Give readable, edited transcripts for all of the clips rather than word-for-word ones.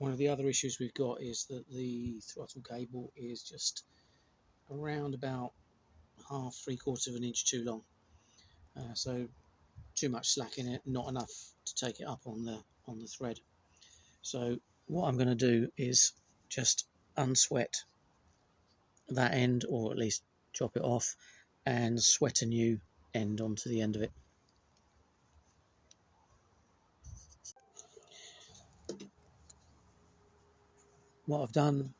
One of the other issues we've got is that the throttle cable is just around about half, 3/4 of an inch too long. So too much slack in it, not enough to take it up on the thread. So what I'm going to do is just unsweat that end, or at least chop it off, and sweat a new end onto the end of it. What I've done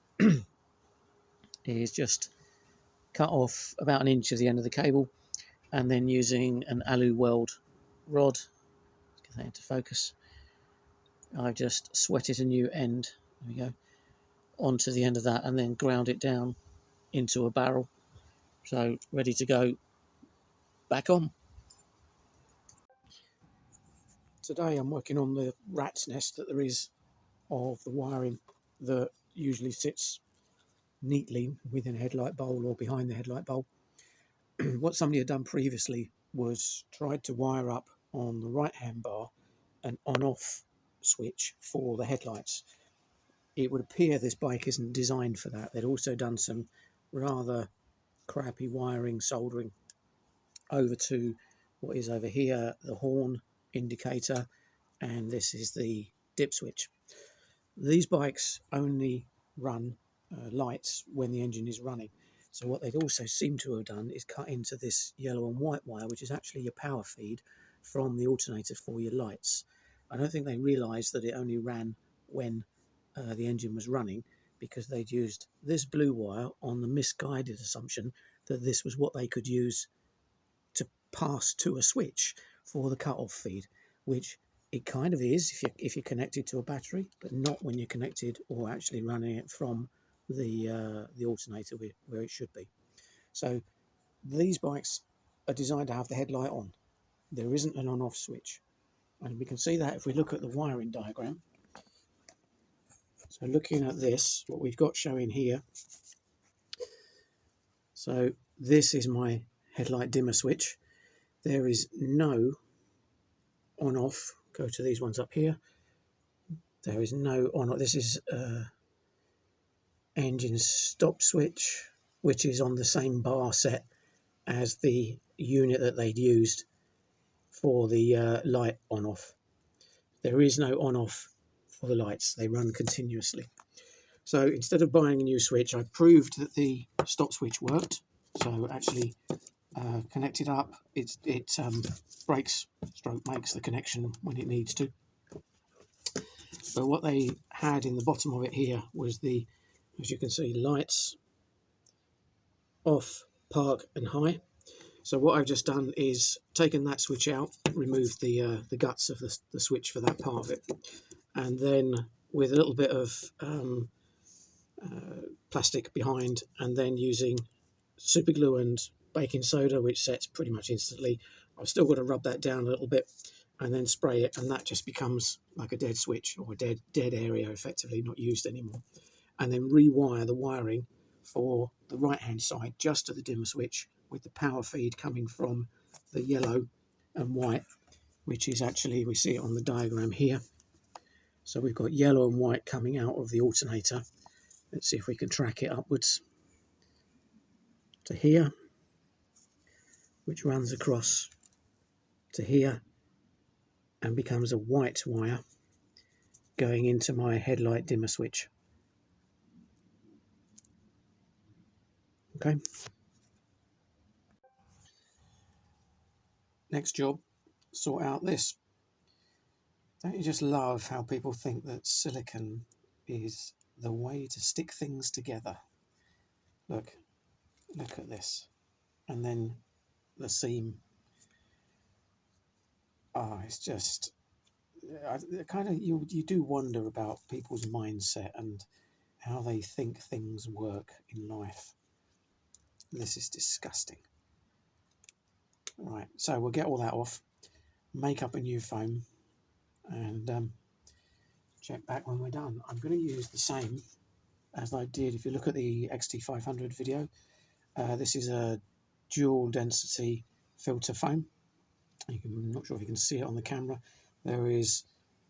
is just cut off about an inch of the end of the cable, and then using an alu weld rod, get that into focus, I've just sweated a new end, there we go, onto the end of that, and then ground it down into a barrel. So ready to go back on. Today I'm working on the rat's nest that there is of the wiring that usually sits neatly within a headlight bowl or behind the headlight bowl. What somebody had done previously was tried to wire up on the right hand bar an on-off switch for the headlights. It would appear this bike isn't designed for that. They'd also done some rather crappy wiring, soldering over to what is over here the horn indicator, and this is the dip switch. These bikes only run lights when the engine is running. So what they'd also seem to have done is cut into this yellow and white wire, which is actually your power feed from the alternator for your lights. I don't think they realised that it only ran when the engine was running, because they'd used this blue wire on the misguided assumption that this was what they could use to pass to a switch for the cut-off feed, which it kind of is if you're connected to a battery, but not when you're connected or actually running it from the alternator where it should be. So these bikes are designed to have the headlight on. There isn't an on-off switch, and we can see that if we look at the wiring diagram. So looking at this, what we've got showing here, so this is my headlight dimmer switch. There is no on-off. Go to these ones up here. There is no on-off. This is engine stop switch, which is on the same bar set as the unit that they'd used for the light on-off. There is no on-off for the lights. They run continuously. So instead of buying a new switch, I proved that the stop switch worked. So actually connected up, it breaks stroke makes the connection when it needs to. But what they had in the bottom of it here was the, as you can see, lights off, park and high. So what I've just done is taken that switch out, removed the guts of the switch for that part of it, and then with a little bit of plastic behind, and then using super glue and baking soda, which sets pretty much instantly. I've still got to rub that down a little bit and then spray it, and that just becomes like a dead switch, or a dead area, effectively not used anymore. And then rewire the wiring for the right hand side just to the dimmer switch, with the power feed coming from the yellow and white, which is actually, we see it on the diagram here. So we've got yellow and white coming out of the alternator. Let's see if we can track it upwards to here, which runs across to here and becomes a white wire going into my headlight dimmer switch. Okay. Next job, sort out this. Don't you just love how people think that silicone is the way to stick things together? Look at this. And then the seam. It's just, kind of, you do wonder about people's mindset and how they think things work in life. This is disgusting. Right, so we'll get all that off, make up a new foam, and check back when we're done. I'm going to use the same as I did, if you look at the XT500 video. This is a dual density filter foam. I'm not sure if you can see it on the camera. There is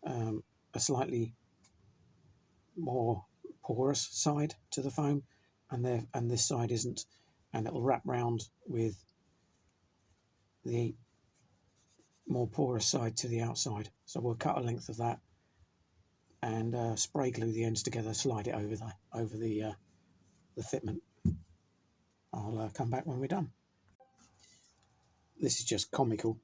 a slightly more porous side to the foam, and this side isn't, and it'll wrap round with the more porous side to the outside. So we'll cut a length of that and spray glue the ends together, slide it over the fitment. I'll come back when we're done. This is just comical.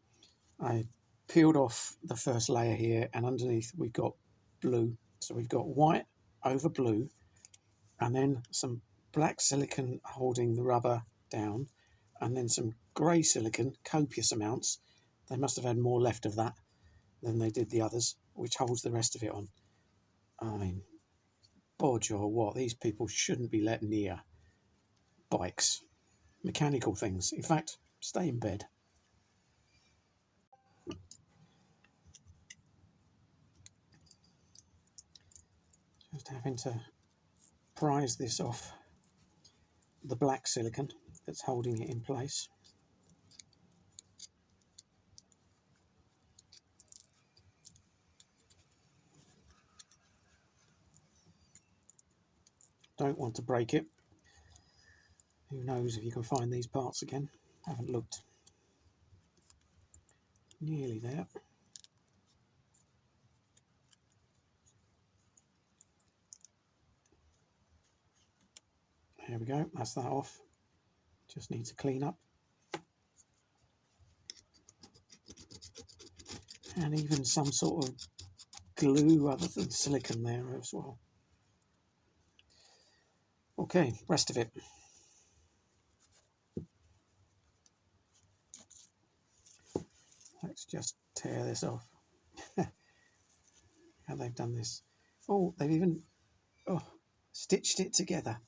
I peeled off the first layer here, and underneath we've got blue. So we've got white over blue, and then some black silicone holding the rubber down, and then some grey silicone, copious amounts. They must have had more left of that than they did the others, which holds the rest of it on. I mean, bodge or what? These people shouldn't be let near bikes, mechanical things. In fact, stay in bed. Just having to prise this off the black silicone that's holding it in place. Don't want to break it. Who knows if you can find these parts again. Haven't looked. Nearly there. There we go, that's that off. Just need to clean up. And even some sort of glue other than silicone there as well. Okay, rest of it. Let's just tear this off. How they've done this. Oh, they've even stitched it together.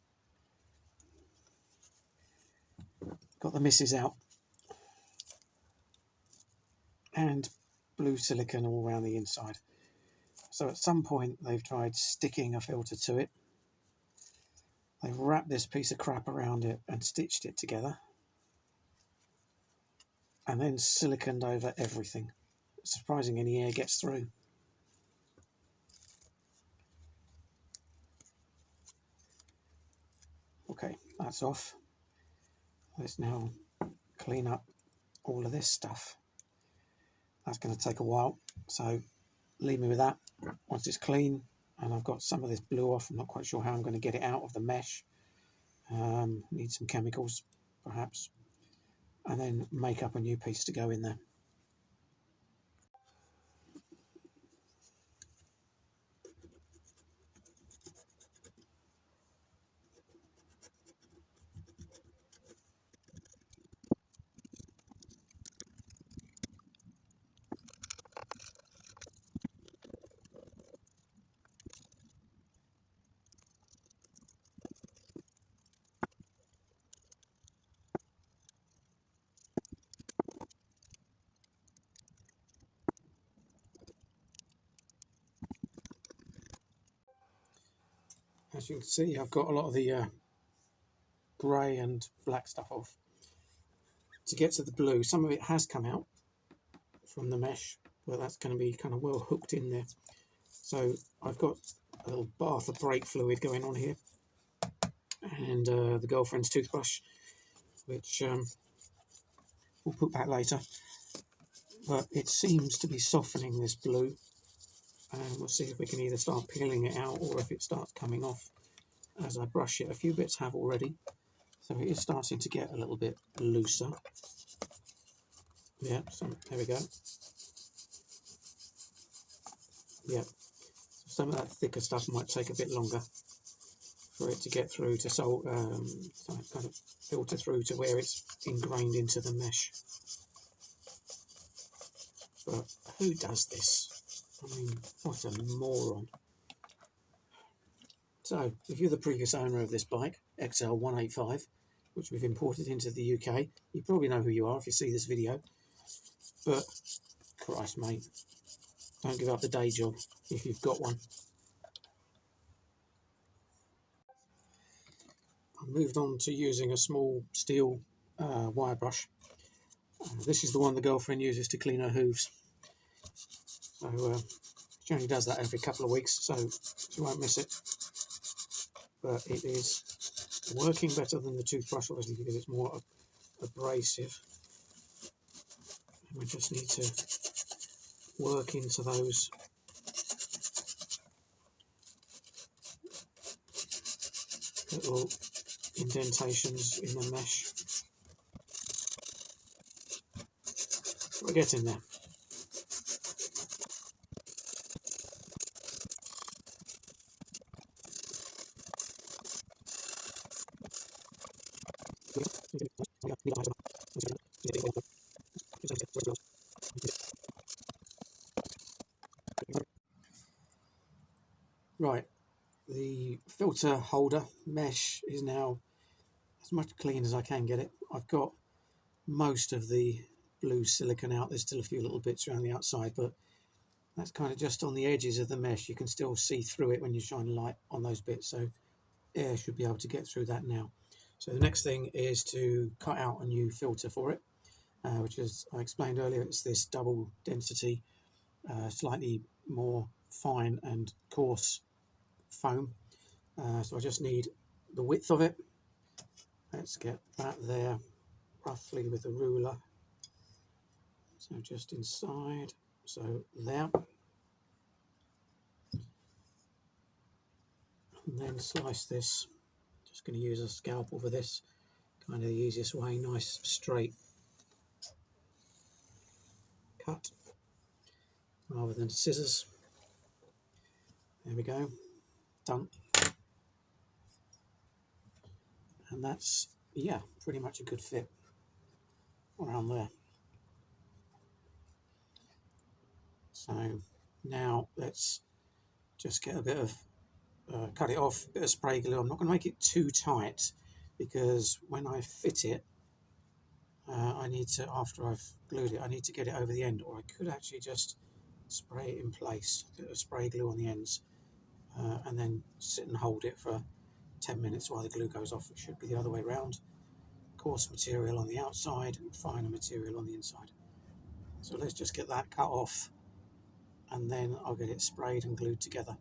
Got the misses out. And blue silicone all around the inside. So at some point they've tried sticking a filter to it. They've wrapped this piece of crap around it and stitched it together. And then siliconed over everything. It's surprising any air gets through. Okay, that's off. Let's now clean up all of this stuff. That's going to take a while, so leave me with that. Once it's clean and I've got some of this blue off, I'm not quite sure how I'm going to get it out of the mesh. Need some chemicals perhaps, and then make up a new piece to go in there. As you can see, I've got a lot of the grey and black stuff off. To get to the blue, some of it has come out from the mesh, but that's going to be kind of well hooked in there. So I've got a little bath of brake fluid going on here, and the girlfriend's toothbrush, which we'll put back later. But it seems to be softening this blue, and we'll see if we can either start peeling it out or if it starts coming off as I brush it. A few bits have already, so it is starting to get a little bit looser. Yeah, so there we go. Yeah, so some of that thicker stuff might take a bit longer for it to get through to kind of filter through to where it's ingrained into the mesh. But who does this? I mean, what a moron. So, if you're the previous owner of this bike, XL185, which we've imported into the UK, you probably know who you are if you see this video. But, Christ mate, don't give up the day job if you've got one. I moved on to using a small steel wire brush. This is the one the girlfriend uses to clean her hooves. So She only does that every couple of weeks, so she won't miss it. But it is working better than the toothbrush, obviously, because it's more abrasive. And we just need to work into those little indentations in the mesh. We're getting there. Right, the filter holder mesh is now as much clean as I can get it. I've got most of the blue silicone out. There's still a few little bits around the outside, but that's kind of just on the edges of the mesh. You can still see through it when you shine a light on those bits, so air should be able to get through that now. So the next thing is to cut out a new filter for it, which, as I explained earlier, it's this double density, slightly more fine and coarse foam. So I just need the width of it. Let's get that there roughly with a ruler. So just inside, so there. And then slice this. Just going to use a scalpel for this, kind of the easiest way. Nice straight cut rather than scissors. There we go, done. And that's, yeah, pretty much a good fit around there. So now let's just get a bit of cut it off, a bit of spray glue. I'm not going to make it too tight because when I fit it, I need to, after I've glued it, I need to get it over the end, or I could actually just spray it in place, a bit of spray glue on the ends, and then sit and hold it for 10 minutes while the glue goes off. It should be the other way around. Coarse material on the outside, finer material on the inside. So let's just get that cut off, and then I'll get it sprayed and glued together.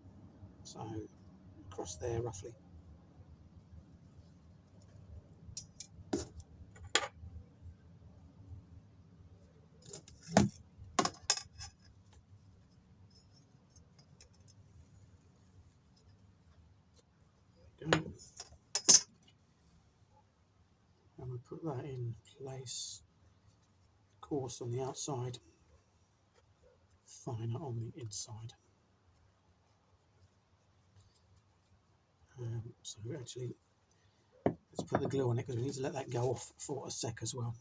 So across there roughly. And we put that in place. Coarse on the outside, finer on the inside. So actually, let's put the glue on it because we need to let that go off for a sec as well.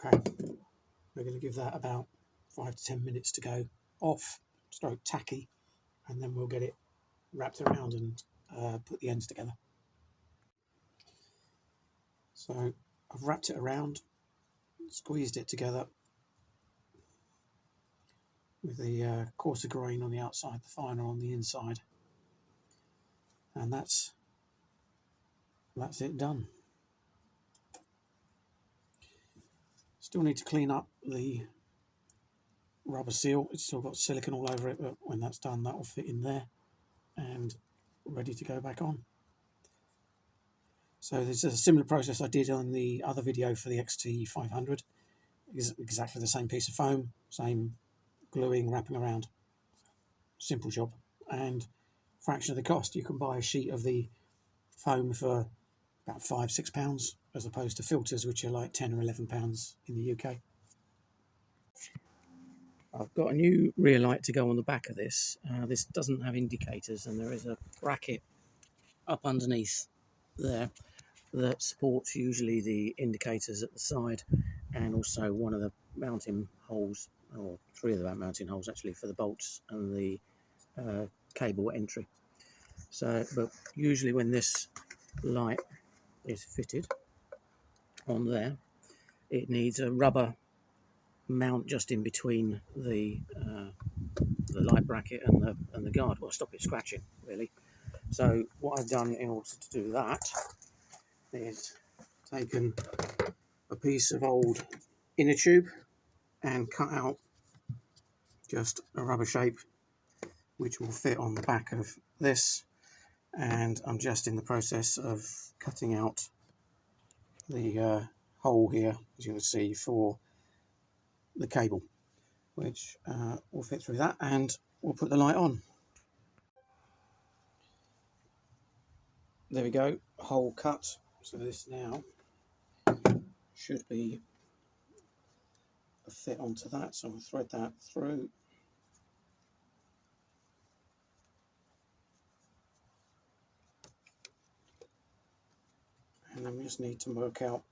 Okay, we're going to give that about 5 to 10 minutes to go off, stroke tacky, and then we'll get it wrapped around and put the ends together. So I've wrapped it around, squeezed it together with the coarser grain on the outside, the finer on the inside, and that's it done. Still need to clean up the rubber seal. It's still got silicone all over it, but when that's done, that will fit in there and ready to go back on. So this is a similar process I did on the other video for the XT500. It's exactly the same piece of foam, same gluing, wrapping around. Simple job, and fraction of the cost. You can buy a sheet of the foam for about £5–6 as opposed to filters, which are like £10 or £11 in the UK. I've got a new rear light to go on the back of this. This doesn't have indicators, and there is a bracket up underneath there that supports usually the indicators at the side, and also one of the mounting holes, or three of the mounting holes actually, for the bolts and the cable entry. So, but usually when this light is fitted on there, it needs a rubber mount just in between the light bracket and the guard, or stop it scratching really. So what I've done in order to do that is taken a piece of old inner tube and cut out just a rubber shape which will fit on the back of this, and I'm just in the process of cutting out the hole here, as you can see, for the cable, which will fit through that, and we'll put the light on. There we go, hole cut. So this now should be a fit onto that, so I'll thread that through. And then we just need to work out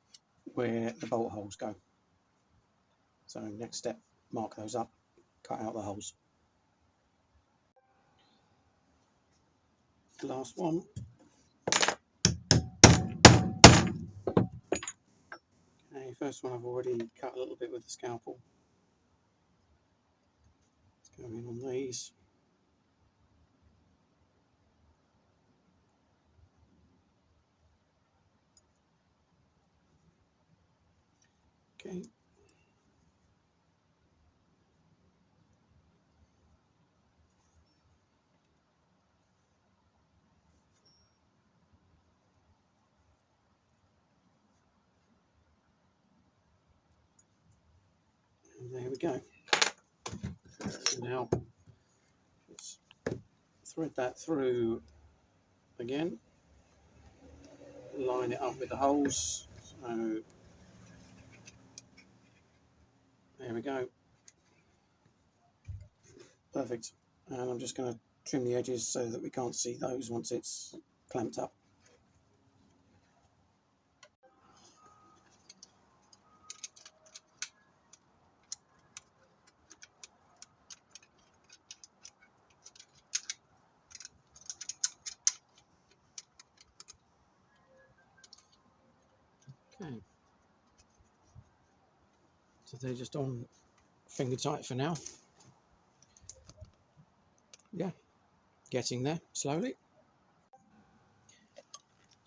where the bolt holes go. So next step, mark those up, cut out the holes. Last one. Okay, first one I've already cut a little bit with the scalpel. Let's go in on these. Okay. And there we go. So now let's thread that through again, line it up with the holes. So there we go. Perfect. And I'm just going to trim the edges so that we can't see those once it's clamped up. Okay. So they're just on finger tight for now. Yeah, getting there slowly.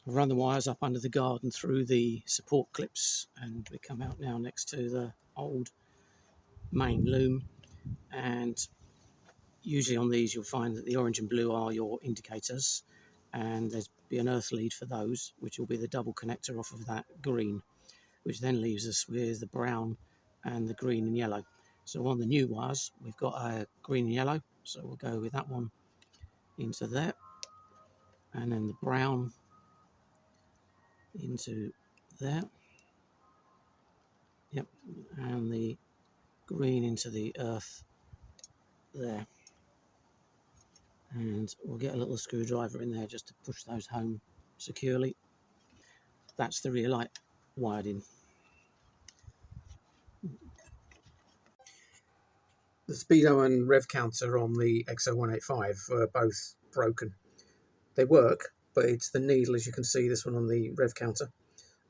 I've run the wires up under the guard and through the support clips, and they come out now next to the old main loom. And usually on these you'll find that the orange and blue are your indicators, and there's be an earth lead for those, which will be the double connector off of that green, which then leaves us with the brown and the green and yellow. So on the new wires we've got a green and yellow, so we'll go with that one into there, and then the brown into there, yep, and the green into the earth there. And we'll get a little screwdriver in there just to push those home securely. That's the rear light wired in. The speedo and rev counter on the XL185 are both broken. They work, but it's the needle, as you can see, this one on the rev counter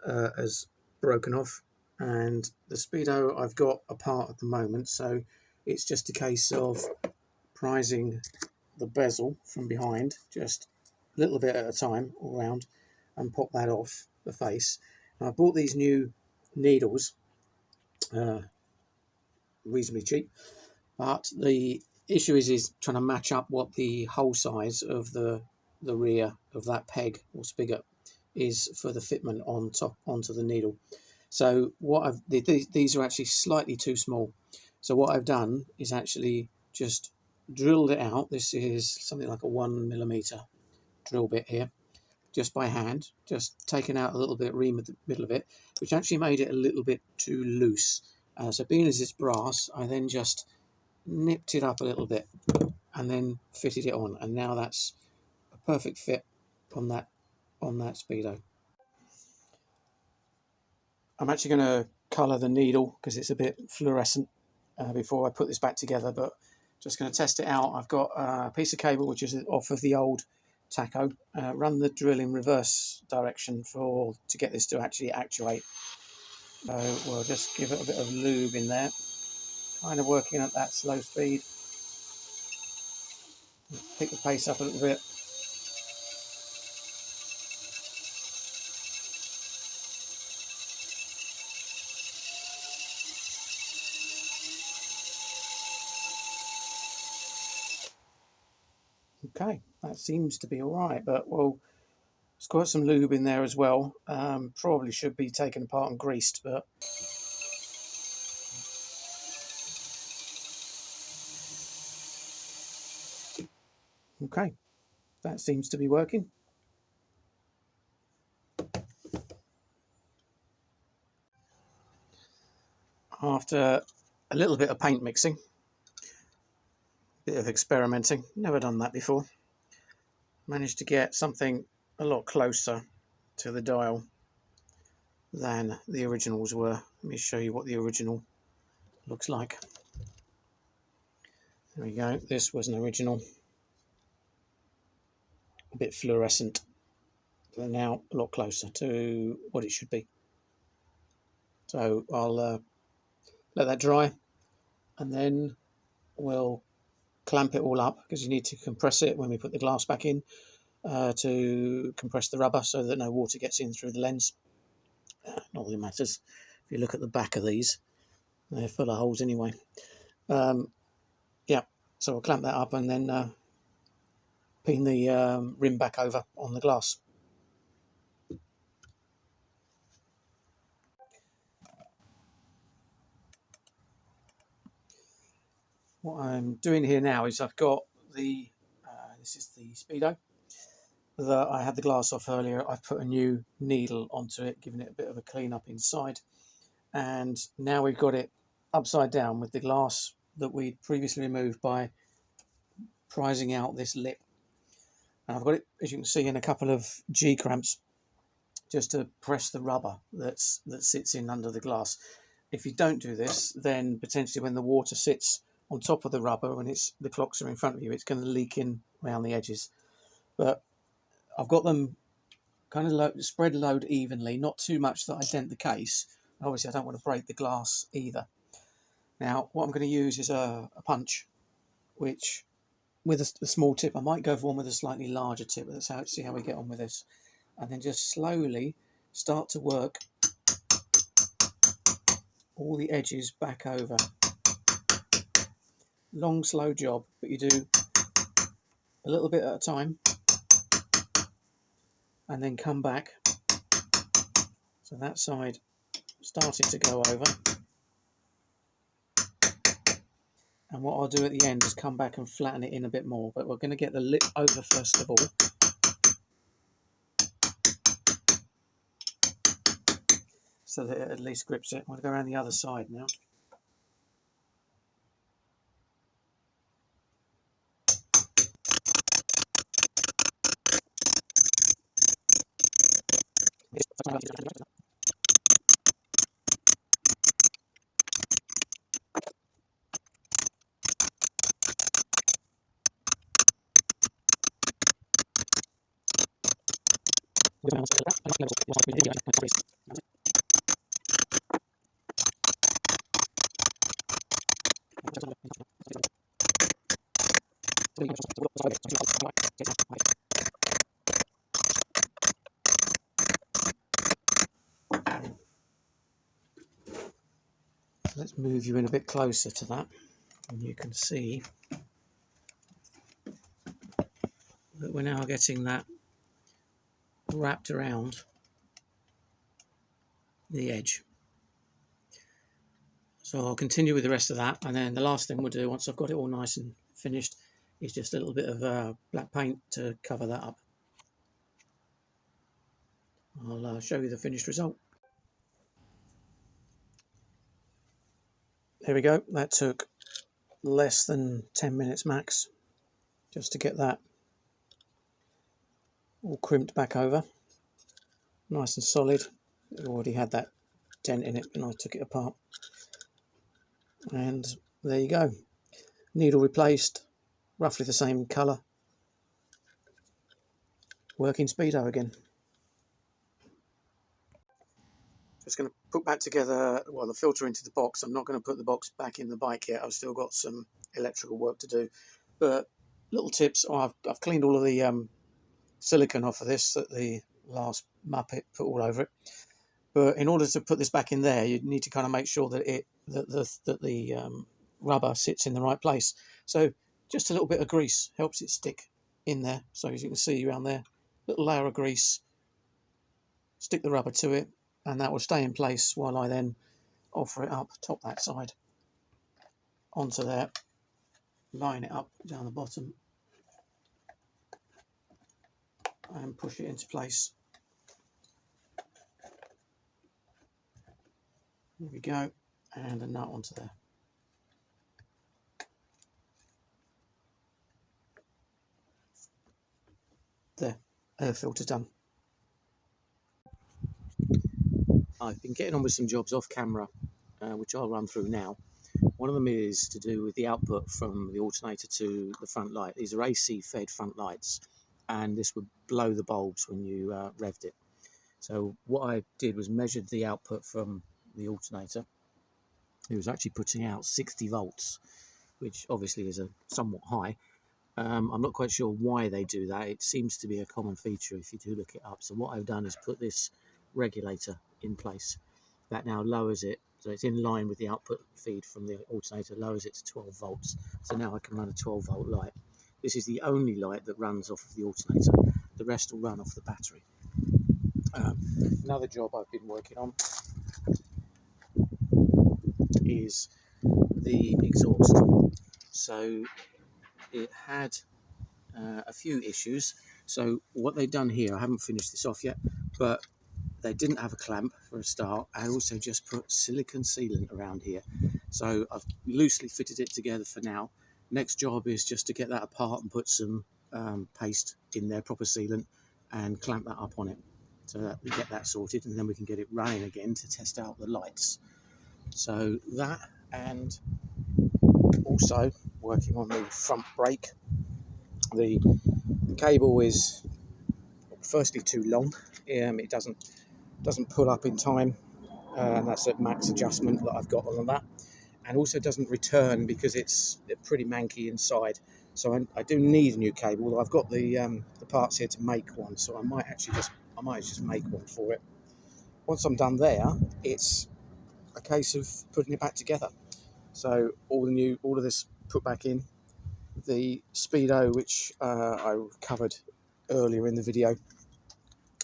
has broken off, and the speedo I've got apart at the moment, so it's just a case of prising the bezel from behind, just a little bit at a time all round, and pop that off the face. Now, I bought these new needles reasonably cheap, but the issue is trying to match up what the hole size of the rear of that peg or spigot is for the fitment on top onto the needle. So what these are actually slightly too small. So what I've done is actually just drilled it out. This is something like a 1mm drill bit here, just by hand, just taken out a little bit ream at the middle of it, which actually made it a little bit too loose. So being as it's brass, I then just nipped it up a little bit and then fitted it on, and now that's a perfect fit on that speedo. I'm actually going to colour the needle because it's a bit fluorescent before I put this back together, but just going to test it out. I've got a piece of cable which is off of the old taco. Run the drill in reverse direction to get this to actually actuate. So we'll just give it a bit of lube in there, kind of working at that slow speed. Pick the pace up a little bit. Okay, that seems to be all right, but we'll squirt some lube in there as well. Probably should be taken apart and greased, but okay, that seems to be working. After a little bit of paint mixing, a bit of experimenting, never done that before, managed to get something a lot closer to the dial than the originals were. Let me show you what the original looks like. There we go, this was an original, a bit fluorescent, but now a lot closer to what it should be. So I'll let that dry, and then we'll clamp it all up, because you need to compress it when we put the glass back in, to compress the rubber so that no water gets in through the lens. Not that it matters. If you look at the back of these, they're full of holes anyway. Yeah, so we'll clamp that up and then pin the rim back over on the glass. What I'm doing here now is I've got the, this is the Speedo that I had the glass off earlier. I've put a new needle onto it, giving it a bit of a clean up inside. And now we've got it upside down with the glass that we'd previously removed by prizing out this lip. And I've got it, as you can see, in a couple of G-cramps just to press the rubber that sits in under the glass. If you don't do this, then potentially when the water sits on top of the rubber, when the clocks are in front of you, it's going to leak in around the edges. But I've got them kind of spread load evenly, not too much that I dent the case. Obviously, I don't want to break the glass either. Now, what I'm going to use is a punch, which with a small tip, I might go for one with a slightly larger tip. Let's see how we get on with this. And then just slowly start to work all the edges back over. Long, slow job, but you do a little bit at a time and then come back. So that side started to go over. And what I'll do at the end is come back and flatten it in a bit more. But we're going to get the lip over first of all. So that it at least grips it. I'm going to go around the other side now. Let's move you in a bit closer to that, and you can see that we're now getting that wrapped around the edge. So I'll continue with the rest of that, and then the last thing we'll do once I've got it all nice and finished is just a little bit of black paint to cover that up. I'll show you the finished result. There we go, that took less than 10 minutes max just to get that all crimped back over, nice and solid. It already had that dent in it when I took it apart. And there you go, needle replaced, roughly the same colour, working Speedo again. Just going to put put back together, well, the filter into the box. I'm not going to put the box back in the bike yet. I've still got some electrical work to do. But little tips. Oh, I've cleaned all of the silicone off of this that the last Muppet put all over it. But in order to put this back in there, you need to kind of make sure that the rubber sits in the right place. So just a little bit of grease helps it stick in there. So as you can see around there, little layer of grease, stick the rubber to it, and that will stay in place while I then offer it up, top that side onto there, line it up down the bottom, and push it into place. There we go, and a nut onto there. There, air filter done. I've been getting on with some jobs off camera, which I'll run through now. One of them is to do with the output from the alternator to the front light. These are AC fed front lights, and this would blow the bulbs when you revved it. So what I did was measured the output from the alternator. It was actually putting out 60 volts, which obviously is a somewhat high. I'm not quite sure why they do that. It seems to be a common feature if you do look it up. So what I've done is put this regulator in place. That now lowers it, so it's in line with the output feed from the alternator, lowers it to 12 volts. So now I can run a 12 volt light. This is the only light that runs off of the alternator. The rest will run off the battery. Another job I've been working on is the exhaust. So it had a few issues. So what they've done here, I haven't finished this off yet, but they didn't have a clamp for a start. I also just put silicone sealant around here. So I've loosely fitted it together for now. Next job is just to get that apart and put some paste in there, proper sealant, and clamp that up on it. So that we get that sorted, and then we can get it running again to test out the lights. So that, and also working on the front brake. The cable is firstly too long. It doesn't pull up in time, and that's at max adjustment that I've got on that, and also doesn't return because it's pretty manky inside. So I do need a new cable. Although I've got the parts here to make one, so I might just make one for it. Once I'm done there, it's a case of putting it back together. So all of this put back in. The speedo, which I covered earlier in the video,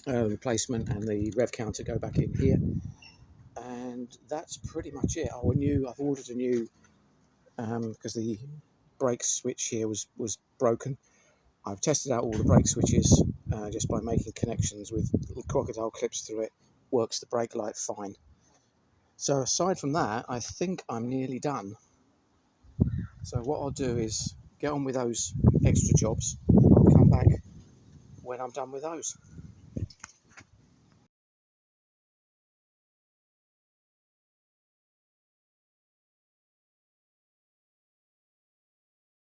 replacement, and the rev counter go back in here, and that's pretty much it. I've ordered a new because the brake switch here was broken. I've tested out all the brake switches just by making connections with little crocodile clips through it. Works the brake light fine. So aside from that, I think I'm nearly done. So what I'll do is get on with those extra jobs. I'll come back when I'm done with those.